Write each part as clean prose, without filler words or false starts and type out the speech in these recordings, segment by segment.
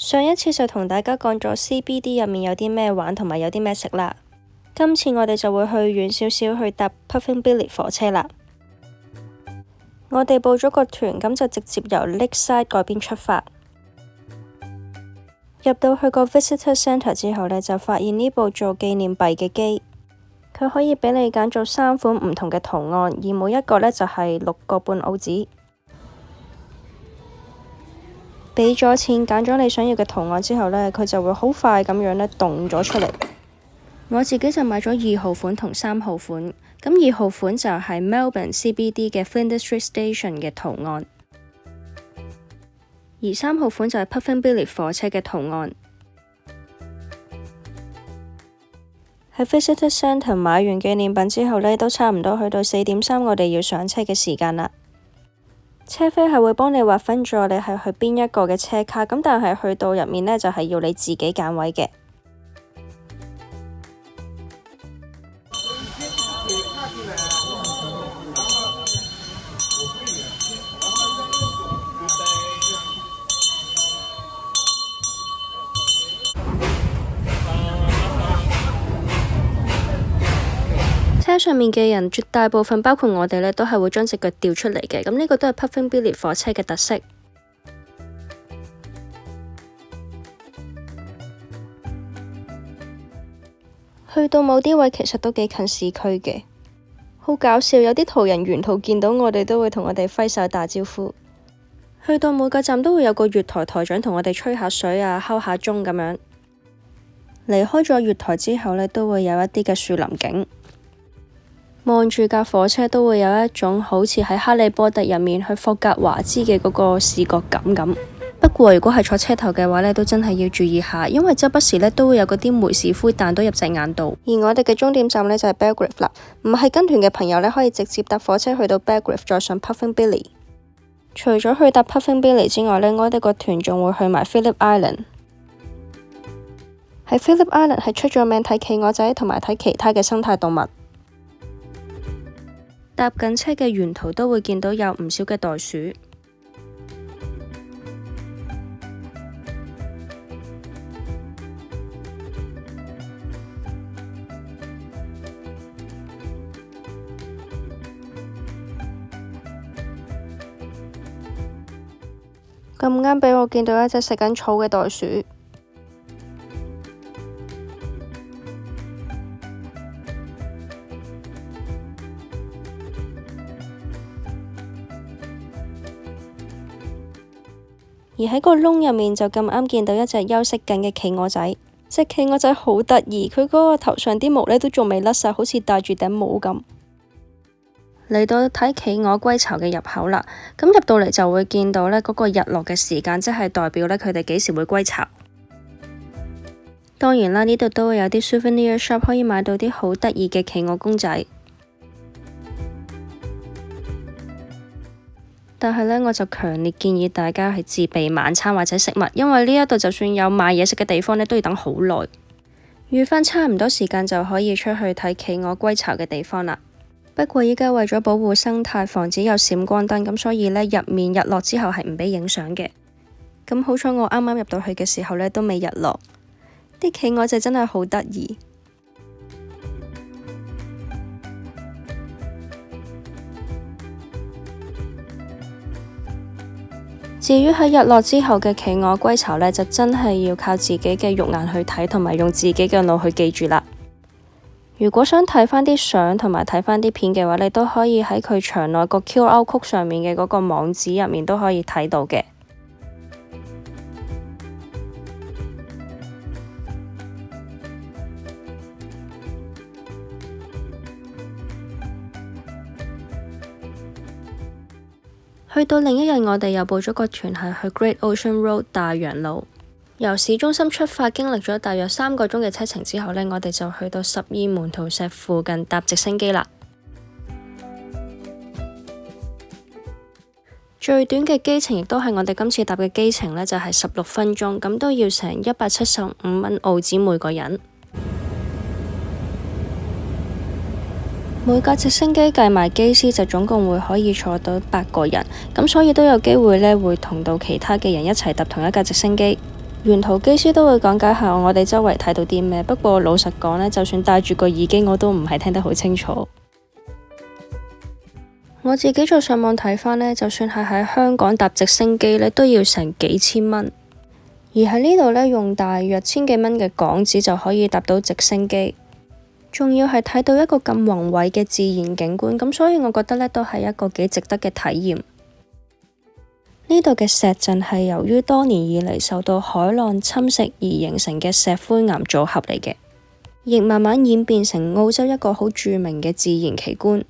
上一次就同大家講咗 CBD 入面有啲咩玩同埋有啲咩食啦。今次我哋就會去遠少少去搭 Puffin Billy 火車啦。我哋報咗個團，咁就直接由 Lakeside 嗰邊出發。入到去個 Visitor Centre 之後呢，就發現呢部做紀念幣嘅機，佢可以俾你揀做3款唔同嘅圖案，而每一個呢就係6.5澳紙。俾咗錢揀咗你想要嘅圖案之後呢，佢就會好快咁樣呢動咗出嚟。我自己就買咗2號款同3號款，咁2號款就係 Melbourne CBD 嘅 Flinders Street Station 嘅圖案，而3號款就係 Puffin Billy 火車嘅圖案。喺 Visitor Centre 買完紀念品之後呢，都差唔多去到4:30，我哋要上車嘅時間啦。車飛係會幫你劃分咗你係去邊一個嘅車卡，咁但係去到入面呢，就係要你自己揀位嘅。車上面嘅人絕大部分包括我哋呢，都係會將隻腳掉出嚟嘅，咁呢個都係 Puffin Billy 火車嘅特色。去到某啲位其實都幾近市區嘅，好搞笑，有啲途人沿途見到我哋都會同我哋揮手打招呼。去到每個站都會有個月台台長同我哋吹下水啊，敲下鐘咁樣。離開咗月台之後呢，都會有一啲嘅樹林景。望住架火車都會有一種好似喺哈利波特入面去霍格華茲嘅嗰個視覺感咁。不過如果係坐車頭嘅話呢，都真係要注意下，因為周不時呢都會有嗰啲煤屎灰彈到入隻眼度。而我哋嘅終點站呢，就係 Belgrave 啦，唔係跟團嘅朋友呢，可以直接搭火車去到 Belgrave 再上 Puffin Billy。除咗去搭 Puffin Billy 之外呢，我哋個團仲會去埋 Phillip Island。喺 Phillip Island 係出咗名睇企鵝仔同埋睇其他嘅生態動物。搭緊車嘅沿途都會見到有唔少嘅袋鼠。咁啱俾我見到一隻食緊草嘅袋鼠。而喺個窿入面就咁啱見到一隻休息緊嘅企鵝仔，隻企鵝仔好得意，佢嗰個頭上啲毛呢都仲未甩晒，好似戴住頂帽咁。嚟到睇企鵝歸巢嘅入口啦，咁入到嚟就會見到呢嗰個日落嘅時間，即係代表呢佢哋幾時會歸巢。當然啦，呢度都會有啲 souvenir shop 可以買到啲好得意嘅企鵝公仔。但係呢，我就強烈建議大家係自備晚餐或者食物，因為呢一度就算有買嘢食嘅地方呢，都要等好耐。預返差唔多時間就可以出去睇企鵝歸巢嘅地方啦。不過依家為咗保護生態，防止有閃光燈，咁所以呢，入面日落之後係唔俾影相嘅。咁好彩我啱啱入到去嘅時候呢，都未日落。啲企鵝仔真係好得意。至於喺日落之後嘅企鵝歸巢呢，就真係要靠自己嘅肉眼去睇，同埋用自己嘅腦去記住啦。如果想睇返啲相同埋睇返啲片嘅話，你都可以喺佢場內個 QR code 上面嘅嗰個網址入面都可以睇到嘅。去到另一日，我哋又報咗個團係去 Great Ocean Road 大洋路，由市中心出發，經歷咗大約3個鐘嘅車程之後呢，我哋就去到十二門徒石附近搭直升機啦。最短嘅機程亦都係我哋今次搭嘅機程呢，就係16分鐘，咁都要成175蚊澳紙每個人。每架直升機計埋機師就總共會可以坐到8個人，咁所以都有機會呢會同到其他嘅人一齊搭同一架直升機。沿途機師都會講解下我哋周圍睇到啲咩，不過老實講呢，就算戴住個耳機，我都唔係聽得好清楚。我自己再上網睇返呢，就算係喺香港搭直升機呢，都要成幾千蚊，而喺呢度呢，用大約千幾蚊嘅港紙就可以搭到直升機，仲要係睇到一個咁宏偉嘅自然景觀，咁所以我覺得呢都係一個幾值得嘅體驗。呢度嘅石陣係由於多年以嚟受到海浪侵蝕而形成嘅石灰岩組合嚟嘅，亦慢慢演變成澳洲一個好著名嘅自然奇觀。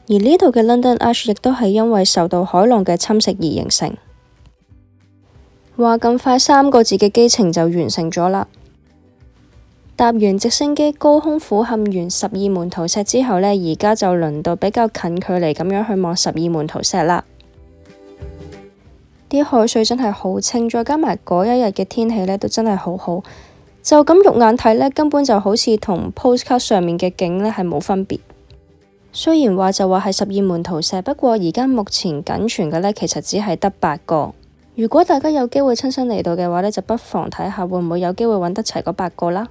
而呢度嘅 London Arch 亦都係因為受到海浪嘅侵蝕而形成。話咁快3個字嘅機程就完成咗啦。搭完直升機高空俯瞰完12門徒石之後呢，而家就輪到比較近距離咁樣去望12門徒石啦。啲海水真係好清，再加埋嗰一日嘅天氣呢都真係好好，就咁肉眼睇呢，根本就好似同 postcard 上面嘅景呢係冇分別。雖然話就話係12門徒石，不過而家目前僅存嘅呢，其實只係得8個。如果大家有機會親身嚟到嘅話呢，就不妨睇下會唔會有機會揾得齊嗰8個啦。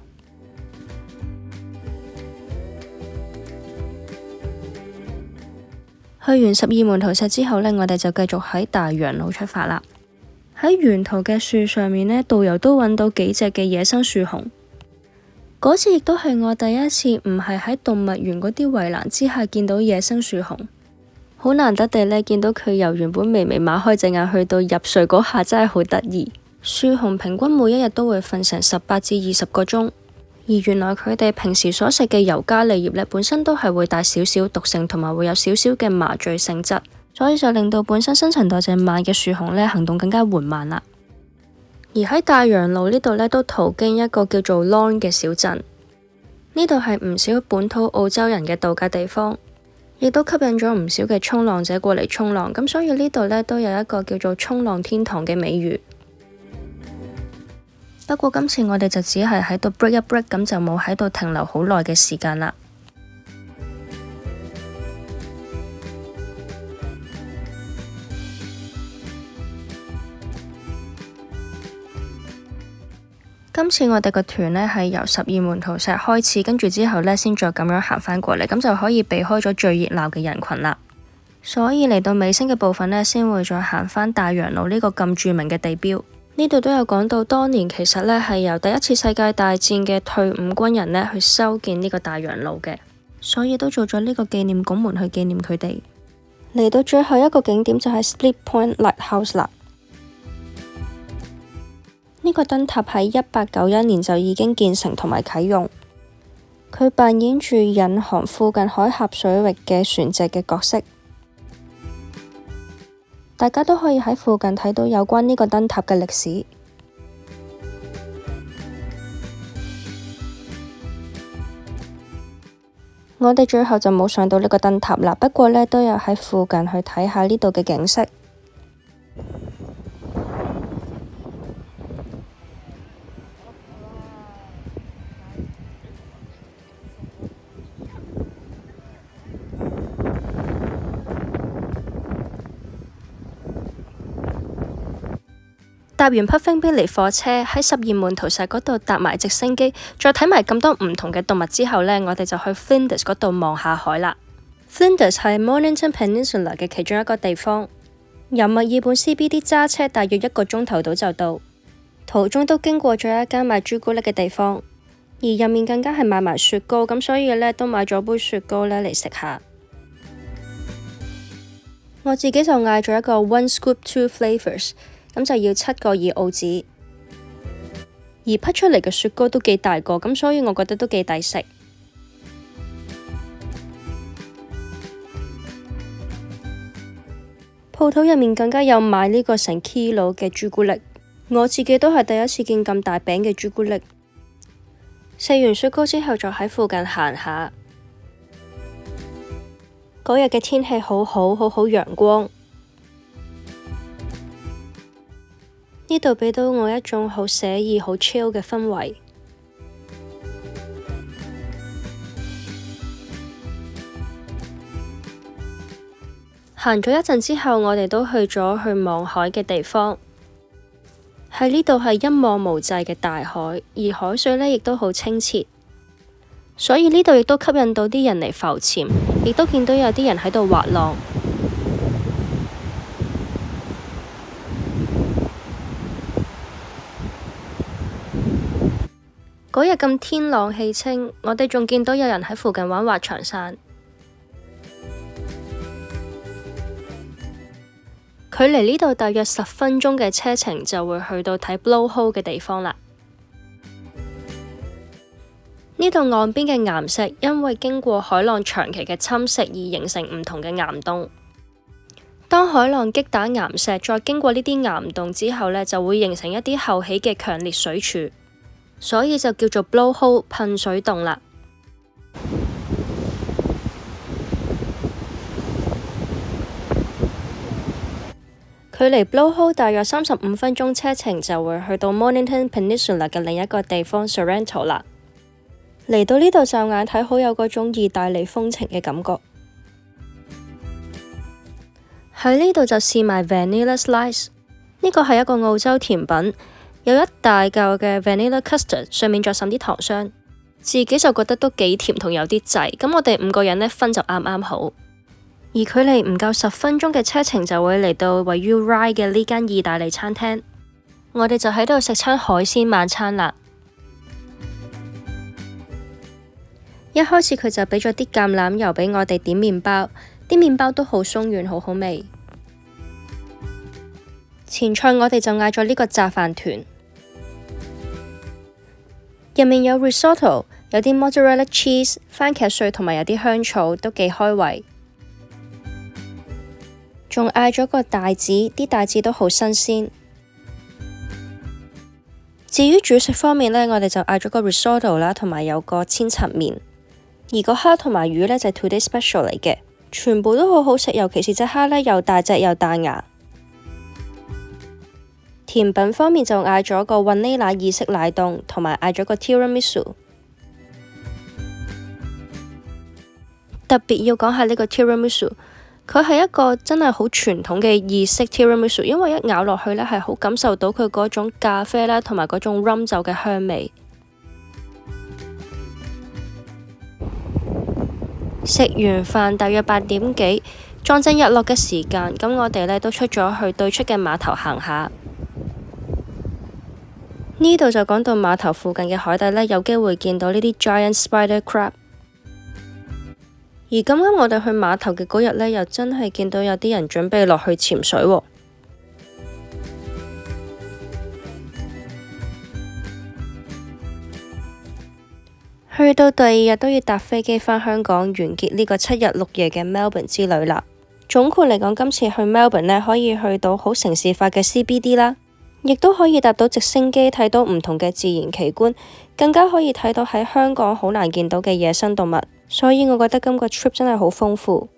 去完12門徒石之後呢，我哋就繼續喺大洋路出發啦。喺沿途嘅樹上面呢，導遊都揾到幾隻嘅野生樹熊。嗰次亦都係我第一次唔係喺動物園嗰啲圍欄之下見到野生樹熊，好難得地呢見到佢由原本微微擘開隻眼去到入睡嗰下，真係好得意。樹熊平均每一日都會瞓成18至20個鐘，而原來佢哋平時所食嘅尤加利葉呢，本身都係會帶少少毒性，同埋會有少少嘅麻醉性質，所以就令到本身新陳代謝慢嘅樹熊呢行動更加緩慢啦。而喺大洋路呢度呢，都途經一個叫做 Lorne 嘅小鎮，呢度係唔少本土澳洲人嘅度假地方，亦都吸引咗唔少嘅衝浪者過嚟衝浪，咁所以呢度呢，都有一個叫做衝浪天堂嘅美譽。不過今次我哋就只係喺度 break 一 break， 咁就冇喺度停留好耐嘅時間啦。今次我哋個團呢係由12門徒石開始，跟住之後呢先再咁樣行返過嚟，咁就可以避開咗最熱鬧嘅人群啦。所以嚟到尾聲嘅部分呢，先會再行返大洋路呢個咁著名嘅地標。呢度都有講到，當年其實呢係由第一次世界大戰嘅退伍軍人呢去修建呢個大洋路嘅，所以都做咗呢個紀念拱門去紀念佢哋。嚟到最後一個景點就係 Split Point Lighthouse 啦。呢個燈塔喺1891年就已經建成同埋啟用，佢扮演住引航附近海峽水域嘅船隻嘅角色。大家都可以喺附近睇到有關呢個燈塔嘅歷史。我哋最後就冇上到呢個燈塔啦，不過呢都有喺附近去睇下呢度嘅景色。搭完 Puffing Billy 火車喺12門徒石嗰度搭埋直升機，再睇埋咁多唔同嘅動物之後呢，我哋就去 Flinders 嗰度望下海啦。Flinders 係 Mornington Peninsula 嘅其中一個地方，由墨爾本 CBD 揸車大約1個鐘頭到就到，途中都經過咗一間賣朱古力嘅地方，而入面更加係賣埋雪糕，咁所以呢，都買咗杯雪糕呢嚟食下。我自己就嗌咗一個 One Scoop 2 Flavors。咁就要7個2澳紙，而批出嚟嘅雪糕都幾大個，咁所以我覺得都幾抵食。鋪頭入面更加有賣呢個成 kilo 嘅朱古力，我自己都係第一次見咁大餅嘅朱古力。食完雪糕之後，就喺附近行下。嗰日嘅天氣好好陽光，呢度俾到我一種好寫意、好 chill 嘅氛圍。行咗一陣之後，我哋都去望海嘅地方。喺呢度係一望無際嘅大海，而海水呢亦都好清澈，所以呢度亦都吸引到啲人嚟浮潛，亦都見到有啲人喺度滑浪。嗰日咁天朗氣清，我哋仲見到有人喺附近玩滑翔傘。距離呢度大約10分鐘嘅車程就會去到睇 Blowhole 嘅地方啦。呢度岸邊嘅岩石因為經過海浪長期嘅侵蝕而形成唔同嘅岩洞。當海浪擊打岩石，再經過呢啲岩洞之後呢，就會形成一啲後起嘅強烈水柱，所以就叫做 Blowhole 噴水洞啦。距離 Blowhole 大約35分鐘車程就會去到 Mornington Peninsula 嘅另一個地方 Sorrento 啦。嚟到呢度驟眼睇，好有嗰種意大利風情嘅感覺。喺呢度就試埋 Vanilla Slice， 呢個係一個澳洲甜品，有一大嚿嘅 Vanilla Custard， 上面再滲啲糖霜，自己就覺得都幾甜同有啲滯，咁我哋5個人呢分就啱啱好。而距離唔夠10分鐘嘅車程就會嚟到位於 Rye 嘅呢間意大利餐廳，我哋就喺度食餐海鮮晚餐啦。一開始佢就俾咗啲橄欖油俾我哋點麵包，啲麵包都好鬆軟，好好味。前菜我哋就嗌咗呢個炸飯團，入面有 risotto， 有啲 mozzarella cheese、番茄碎同埋有啲香草，都幾開胃。仲嗌咗個帶子，啲帶子都好新鮮。至於主食方面呢，我哋就嗌咗個 risotto 啦，同埋有個千層麵。而個蝦同埋魚呢，就係 today special 嚟嘅，全部都好好食，尤其是隻蝦呢，又大隻又彈牙。甜品方面就嗌咗個雲呢拿意式奶凍，同埋嗌咗個 tiramisu。特別要講下呢個 tiramisu。佢係一個真係好傳統嘅意式 tiramisu， 因為一咬落去呢係好感受到佢嗰種咖啡啦，同埋嗰種 rum 酒嘅香味。食完飯大約8點幾，撞正日落嘅時間，咁我哋呢都出咗去對出嘅碼頭行下。呢度就講到碼頭附近嘅海底呢，有機會見到呢啲 giant spider crab。而咁啱我哋去碼頭嘅嗰日呢，又真係見到有啲人準備落去潛水喎。去到第2日都要搭飛機返香港，完結呢個7日6夜嘅 Melbourne 之旅啦。總括嚟講，今次去 Melbourne 呢，可以去到好城市化嘅 CBD 啦，亦都可以搭到直升機睇到唔同嘅自然奇觀，更加可以睇到喺香港好難見到嘅野生動物。所以我覺得今個 trip 真係好豐富。